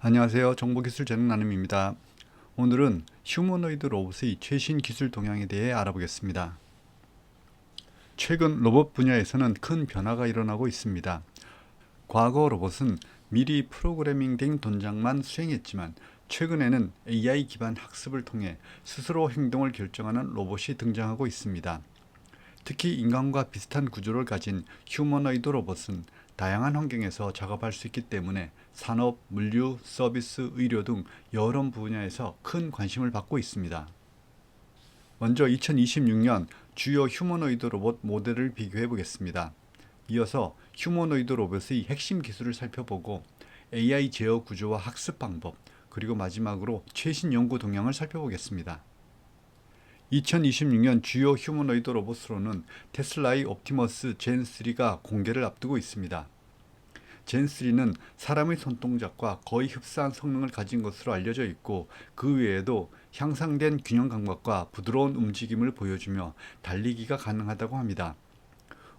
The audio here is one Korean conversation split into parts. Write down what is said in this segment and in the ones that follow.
안녕하세요. 정보기술 재능 나눔입니다. 오늘은 휴머노이드 로봇의 최신 기술 동향에 대해 알아보겠습니다. 최근 로봇 분야에서는 큰 변화가 일어나고 있습니다. 과거 로봇은 미리 프로그래밍된 동작만 수행했지만 최근에는 AI 기반 학습을 통해 스스로 행동을 결정하는 로봇이 등장하고 있습니다. 특히 인간과 비슷한 구조를 가진 휴머노이드 로봇은 다양한 환경에서 작업할 수 있기 때문에 산업, 물류, 서비스, 의료 등 여러 분야에서 큰 관심을 받고 있습니다. 먼저 2026년 주요 휴머노이드 로봇 모델을 비교해 보겠습니다. 이어서 휴머노이드 로봇의 핵심 기술을 살펴보고 AI 제어 구조와 학습 방법, 그리고 마지막으로 최신 연구 동향을 살펴보겠습니다. 2026년 주요 휴머노이드 로봇으로는 테슬라의 옵티머스 젠3가 공개를 앞두고 있습니다. 젠3는 사람의 손동작과 거의 흡사한 성능을 가진 것으로 알려져 있고, 그 외에도 향상된 균형 감각과 부드러운 움직임을 보여주며 달리기가 가능하다고 합니다.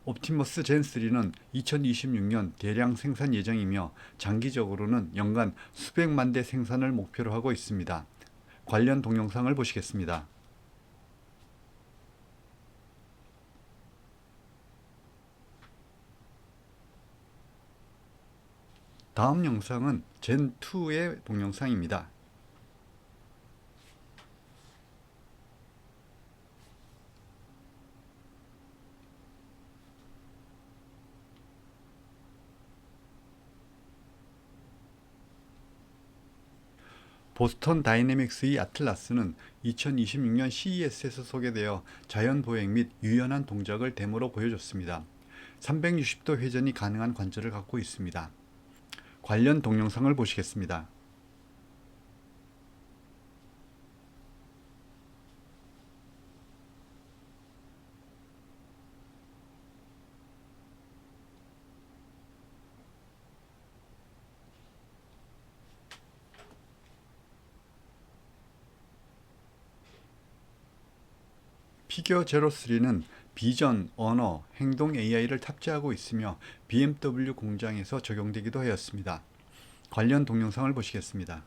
옵티머스 젠3는 2026년 대량 생산 예정이며 장기적으로는 연간 수백만 대 생산을 목표로 하고 있습니다. 관련 동영상을 보시겠습니다. 다음 영상은 젠2의 동영상입니다. 보스턴 다이내믹스의 아틀라스는 2026년 CES에서 소개되어 자연 보행 및 유연한 동작을 데모로 보여줬습니다. 360도 회전이 가능한 관절을 갖고 있습니다. 관련 동영상을 보시겠습니다. 피겨 제로3는 비전, 언어, 행동 AI를 탑재하고 있으며 BMW 공장에서 적용되기도 하였습니다. 관련 동영상을 보시겠습니다.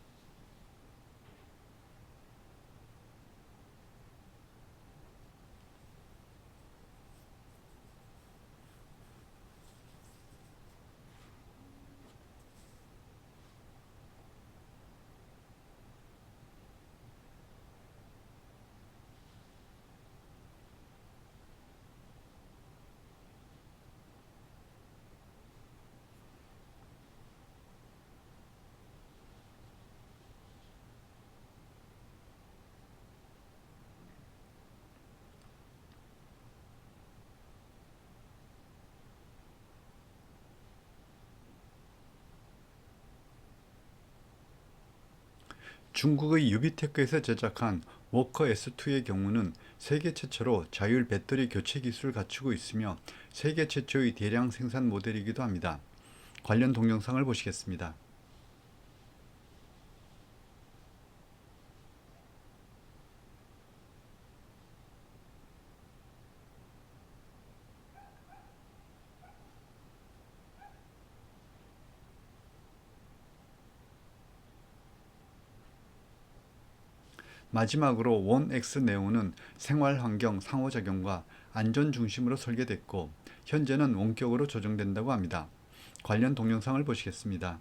중국의 유비테크에서 제작한 워커 S2의 경우는 세계 최초로 자율 배터리 교체 기술을 갖추고 있으며 세계 최초의 대량 생산 모델이기도 합니다. 관련 동영상을 보시겠습니다. 마지막으로 원X 네오는 생활환경 상호작용과 안전 중심으로 설계됐고 현재는 원격으로 조정된다고 합니다. 관련 동영상을 보시겠습니다.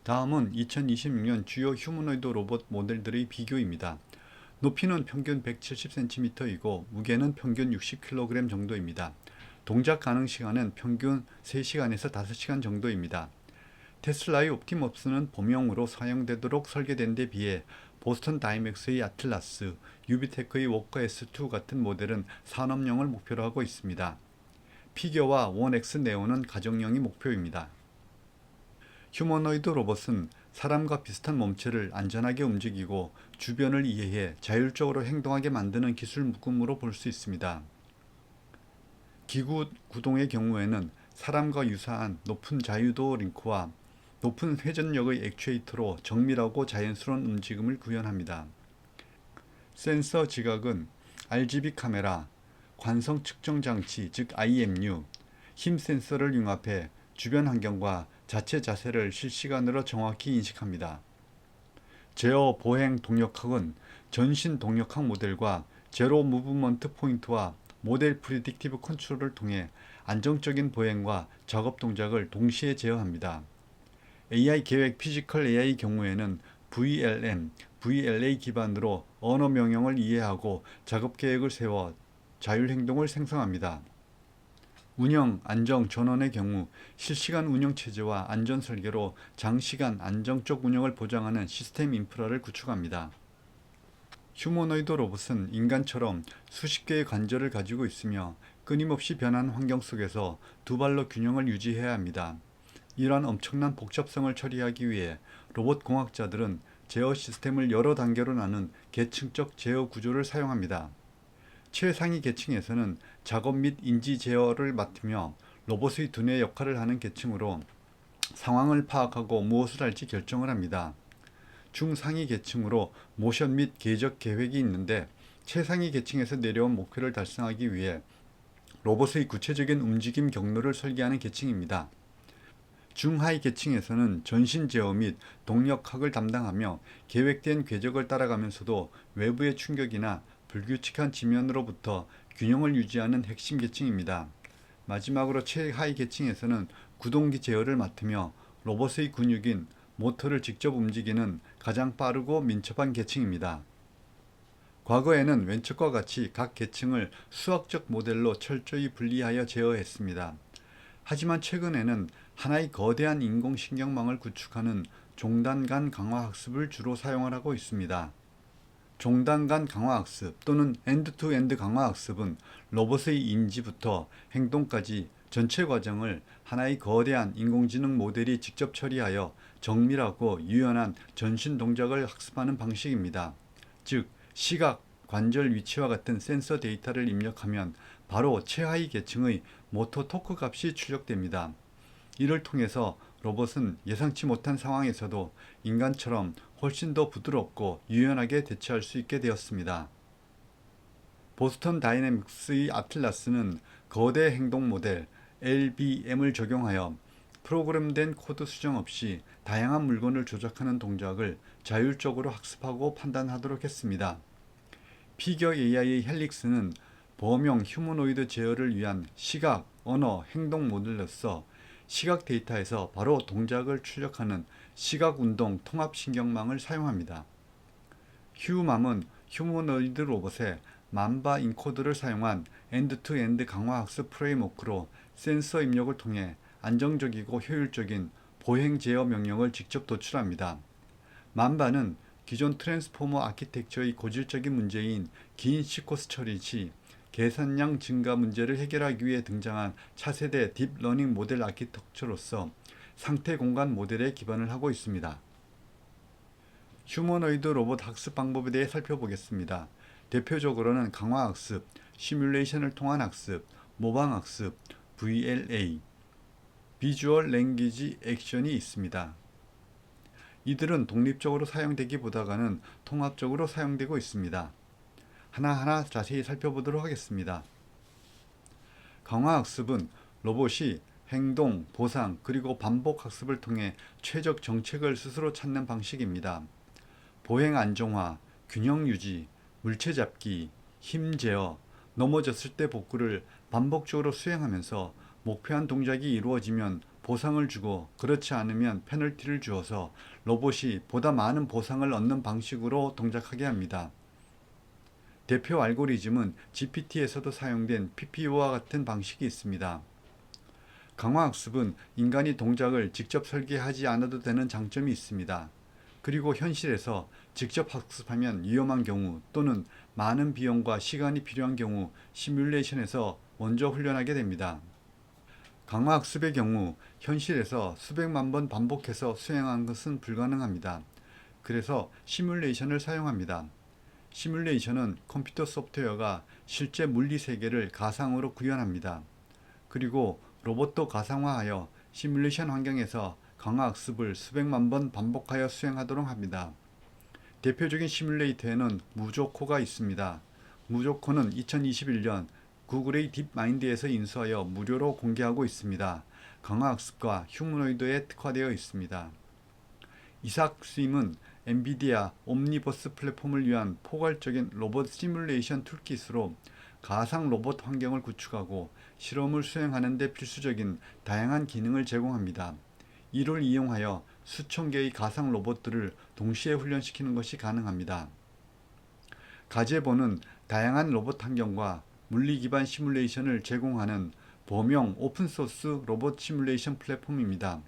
다음은 2026년 주요 휴머노이드 로봇 모델들의 비교입니다. 높이는 평균 170cm이고 무게는 평균 60kg 정도입니다. 동작 가능 시간은 평균 3시간에서 5시간 정도입니다. 테슬라의 옵티머스는 범용으로 사용되도록 설계된 데 비해 보스턴 다이맥스의 아틀라스, 유비테크의 워커 S2 같은 모델은 산업용을 목표로 하고 있습니다. 피겨와 원X 네오는 가정용이 목표입니다. 휴머노이드 로봇은 사람과 비슷한 몸체를 안전하게 움직이고 주변을 이해해 자율적으로 행동하게 만드는 기술 묶음으로 볼 수 있습니다. 기구 구동의 경우에는 사람과 유사한 높은 자유도 링크와 높은 회전력의 액추에이터로 정밀하고 자연스러운 움직임을 구현합니다. 센서 지각은 RGB 카메라, 관성 측정 장치 즉 IMU, 힘 센서를 융합해 주변 환경과 자체 자세를 실시간으로 정확히 인식합니다. 제어 보행 동력학은 전신 동력학 모델과 제로 무브먼트 포인트와 모델 프리딕티브 컨트롤을 통해 안정적인 보행과 작업 동작을 동시에 제어합니다. AI 계획 피지컬 AI 경우에는 VLM, VLA 기반으로 언어 명령을 이해하고 작업 계획을 세워 자율 행동을 생성합니다. 운영, 안정, 전원의 경우 실시간 운영 체제와 안전 설계로 장시간 안정적 운영을 보장하는 시스템 인프라를 구축합니다. 휴머노이드 로봇은 인간처럼 수십 개의 관절을 가지고 있으며 끊임없이 변하는 환경 속에서 두 발로 균형을 유지해야 합니다. 이러한 엄청난 복잡성을 처리하기 위해 로봇 공학자들은 제어 시스템을 여러 단계로 나눈 계층적 제어 구조를 사용합니다. 최상위 계층에서는 작업 및 인지 제어를 맡으며 로봇의 두뇌 역할을 하는 계층으로 상황을 파악하고 무엇을 할지 결정을 합니다. 중상위 계층으로 모션 및 궤적 계획이 있는데 최상위 계층에서 내려온 목표를 달성하기 위해 로봇의 구체적인 움직임 경로를 설계하는 계층입니다. 중하위 계층에서는 전신 제어 및 동력학을 담당하며 계획된 궤적을 따라가면서도 외부의 충격이나 불규칙한 지면으로부터 균형을 유지하는 핵심 계층입니다. 마지막으로 최하위 계층에서는 구동기 제어를 맡으며 로봇의 근육인 모터를 직접 움직이는 가장 빠르고 민첩한 계층입니다. 과거에는 왼쪽과 같이 각 계층을 수학적 모델로 철저히 분리하여 제어했습니다. 하지만 최근에는 하나의 거대한 인공신경망을 구축하는 종단 간 강화 학습을 주로 사용하고 있습니다. 종단 간 강화 학습 또는 엔드-투-엔드 강화 학습은 로봇의 인지부터 행동까지 전체 과정을 하나의 거대한 인공지능 모델이 직접 처리하여 정밀하고 유연한 전신 동작을 학습하는 방식입니다. 즉, 시각, 관절 위치와 같은 센서 데이터를 입력하면 바로 최하위 계층의 모터 토크 값이 출력됩니다. 이를 통해서 로봇은 예상치 못한 상황에서도 인간처럼 훨씬 더 부드럽고 유연하게 대처할 수 있게 되었습니다. 보스턴 다이내믹스의 아틀라스는 거대 행동 모델 LBM을 적용하여 프로그램된 코드 수정 없이 다양한 물건을 조작하는 동작을 자율적으로 학습하고 판단하도록 했습니다. 피겨 AI의 헬릭스는 범용 휴머노이드 제어를 위한 시각, 언어, 행동 모델로서 시각 데이터에서 바로 동작을 출력하는 시각운동 통합신경망을 사용합니다. 휴맘은 휴머노이드 로봇에 만바 인코더를 사용한 엔드-투-엔드 강화학습 프레임워크로 센서 입력을 통해 안정적이고 효율적인 보행 제어 명령을 직접 도출합니다. 만바는 기존 트랜스포머 아키텍처의 고질적인 문제인 긴 시퀀스 처리 시 계산량 증가 문제를 해결하기 위해 등장한 차세대 딥러닝 모델 아키텍처로서 상태 공간 모델에 기반을 하고 있습니다. 휴머노이드 로봇 학습 방법에 대해 살펴보겠습니다. 대표적으로는 강화학습, 시뮬레이션을 통한 학습, 모방학습, VLA, 비주얼 랭귀지 액션이 있습니다. 이들은 독립적으로 사용되기보다는 통합적으로 사용되고 있습니다. 하나하나 자세히 살펴보도록 하겠습니다. 강화학습은 로봇이 행동, 보상, 그리고 반복 학습을 통해 최적 정책을 스스로 찾는 방식입니다. 보행 안정화, 균형 유지, 물체 잡기, 힘 제어, 넘어졌을 때 복구를 반복적으로 수행하면서 목표한 동작이 이루어지면 보상을 주고 그렇지 않으면 페널티를 주어서 로봇이 보다 많은 보상을 얻는 방식으로 동작하게 합니다. 대표 알고리즘은 GPT에서도 사용된 PPU와 같은 방식이 있습니다. 강화학습은 인간이 동작을 직접 설계하지 않아도 되는 장점이 있습니다. 그리고 현실에서 직접 학습하면 위험한 경우 또는 많은 비용과 시간이 필요한 경우 시뮬레이션에서 먼저 훈련하게 됩니다. 강화학습의 경우 현실에서 수백만 번 반복해서 수행하는 것은 불가능합니다. 그래서 시뮬레이션을 사용합니다. 시뮬레이션은 컴퓨터 소프트웨어가 실제 물리 세계를 가상으로 구현합니다. 그리고 로봇도 가상화하여 시뮬레이션 환경에서 강화 학습을 수백만 번 반복하여 수행하도록 합니다. 대표적인 시뮬레이터에는 무조코가 있습니다. 무조코는 2021년 구글의 딥마인드에서 인수하여 무료로 공개하고 있습니다. 강화학습과 휴머노이드에 특화되어 있습니다. 이삭 스임은 엔비디아 옴니버스 플랫폼을 위한 포괄적인 로봇 시뮬레이션 툴킷으로 가상 로봇 환경을 구축하고 실험을 수행하는 데 필수적인 다양한 기능을 제공합니다. 이를 이용하여 수천 개의 가상 로봇들을 동시에 훈련시키는 것이 가능합니다. 가제보는 다양한 로봇 환경과 물리 기반 시뮬레이션을 제공하는 범용 오픈소스 로봇 시뮬레이션 플랫폼입니다.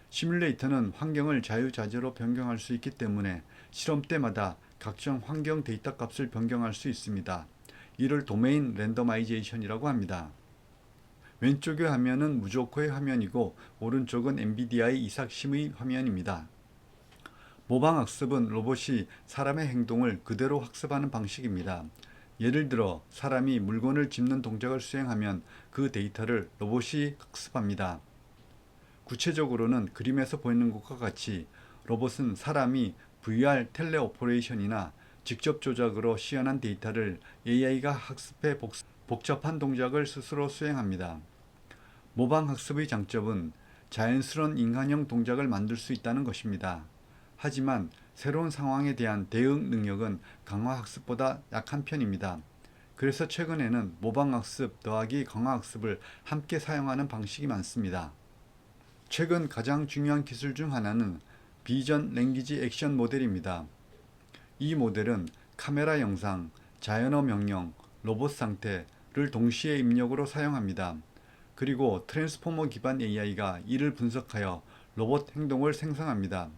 시뮬레이터는 환경을 자유자재로 변경할 수 있기 때문에 실험 때마다 각종 환경 데이터 값을 변경할 수 있습니다. 이를 도메인 랜더마이제이션이라고 합니다. 왼쪽의 화면은 무조코의 화면이고 오른쪽은 엔비디아의 이삭심의 화면입니다. 모방학습은 로봇이 사람의 행동을 그대로 학습하는 방식입니다. 예를 들어 사람이 물건을 짚는 동작을 수행하면 그 데이터를 로봇이 학습합니다. 구체적으로는 그림에서 보이는 것과 같이 로봇은 사람이 VR 텔레오퍼레이션이나 직접 조작으로 시연한 데이터를 AI가 학습해 복잡한 동작을 스스로 수행합니다. 모방학습의 장점은 자연스러운 인간형 동작을 만들 수 있다는 것입니다. 하지만 새로운 상황에 대한 대응 능력은 강화학습보다 약한 편입니다. 그래서 최근에는 모방학습 더하기 강화학습을 함께 사용하는 방식이 많습니다. 최근 가장 중요한 기술 중 하나는 비전 랭귀지 액션 모델입니다. 이 모델은 카메라 영상, 자연어 명령, 로봇 상태를 동시에 입력으로 사용합니다. 그리고 트랜스포머 기반 AI가 이를 분석하여 로봇 행동을 생성합니다.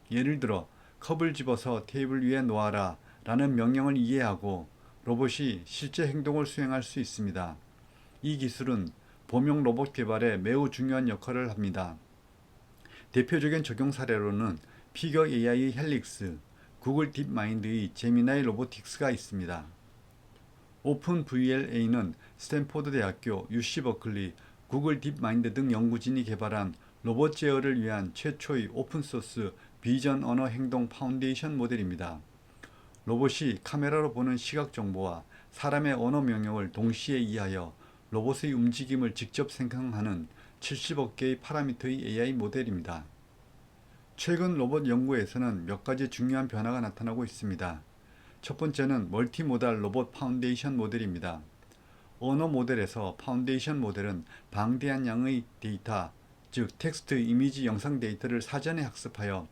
예를 들어 컵을 집어서 테이블 위에 놓아라 라는 명령을 이해하고 로봇이 실제 행동을 수행할 수 있습니다. 이 기술은 범용 로봇 개발에 매우 중요한 역할을 합니다. 대표적인 적용 사례로는 피겨 AI의 헬릭스, 구글 딥마인드의 제미나이 로보틱스가 있습니다. 오픈VLA는 스탠포드 대학교, UC 버클리, 구글 딥마인드 등 연구진이 개발한 로봇 제어를 위한 최초의 오픈소스 비전 언어 행동 파운데이션 모델입니다. 로봇이 카메라로 보는 시각 정보와 사람의 언어 명령을 동시에 이해하여 로봇의 움직임을 직접 생성하는 70억 개의 파라미터의 AI 모델입니다. 최근 로봇 연구에서는 몇 가지 중요한 변화가 나타나고 있습니다. 첫 번째는 멀티모달 로봇 파운데이션 모델입니다. 언어 모델에서 파운데이션 모델은 방대한 양의 데이터, 즉 텍스트, 이미지, 영상 데이터를 사전에 학습하여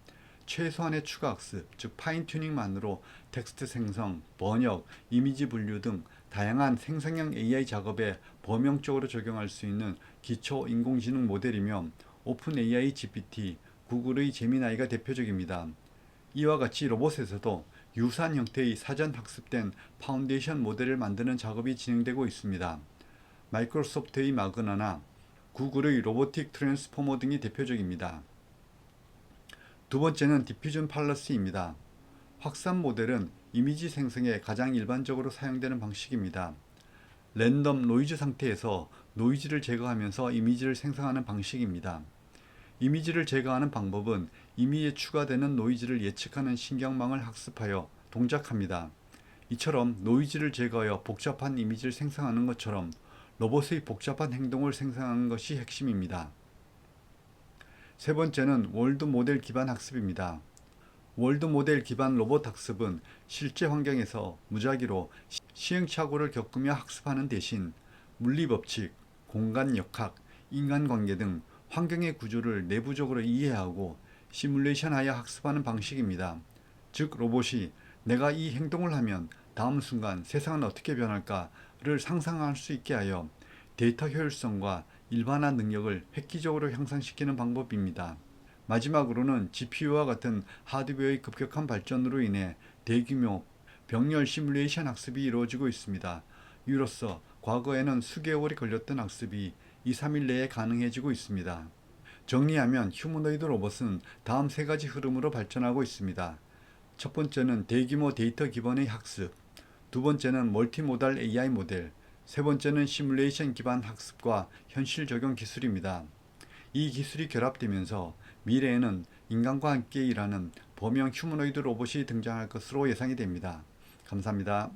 최소한의 추가 학습, 즉 파인 튜닝만으로 텍스트 생성, 번역, 이미지 분류 등 다양한 생성형 AI 작업에 범용적으로 적용할 수 있는 기초 인공지능 모델이며 오픈 AI GPT, 구글의 제미나이가 대표적입니다. 이와 같이 로봇에서도 유사한 형태의 사전 학습된 파운데이션 모델을 만드는 작업이 진행되고 있습니다. 마이크로소프트의 마그나나 구글의 로보틱 트랜스포머 등이 대표적입니다. 두 번째는 디퓨전 팔러시입니다. 확산 모델은 이미지 생성에 가장 일반적으로 사용되는 방식입니다. 랜덤 노이즈 상태에서 노이즈를 제거하면서 이미지를 생성하는 방식입니다. 이미지를 제거하는 방법은 이미지에 추가되는 노이즈를 예측하는 신경망을 학습하여 동작합니다. 이처럼 노이즈를 제거하여 복잡한 이미지를 생성하는 것처럼 로봇의 복잡한 행동을 생성하는 것이 핵심입니다. 세 번째는 월드 모델 기반 학습입니다. 월드 모델 기반 로봇 학습은 실제 환경에서 무작위로 시행착오를 겪으며 학습하는 대신 물리법칙, 공간 역학, 인간관계 등 환경의 구조를 내부적으로 이해하고 시뮬레이션하여 학습하는 방식입니다. 즉 로봇이 내가 이 행동을 하면 다음 순간 세상은 어떻게 변할까를 상상할 수 있게 하여 데이터 효율성과 일반화 능력을 획기적으로 향상시키는 방법입니다. 마지막으로는 GPU와 같은 하드웨어의 급격한 발전으로 인해 대규모 병렬 시뮬레이션 학습이 이루어지고 있습니다. 이로써 과거에는 수개월이 걸렸던 학습이 2-3일 내에 가능해지고 있습니다. 정리하면 휴머노이드 로봇은 다음 세 가지 흐름으로 발전하고 있습니다. 첫 번째는 대규모 데이터 기반의 학습, 두 번째는 멀티모달 AI 모델, 세 번째는 시뮬레이션 기반 학습과 현실 적용 기술입니다. 이 기술이 결합되면서 미래에는 인간과 함께 일하는 범용 휴머노이드 로봇이 등장할 것으로 예상이 됩니다. 감사합니다.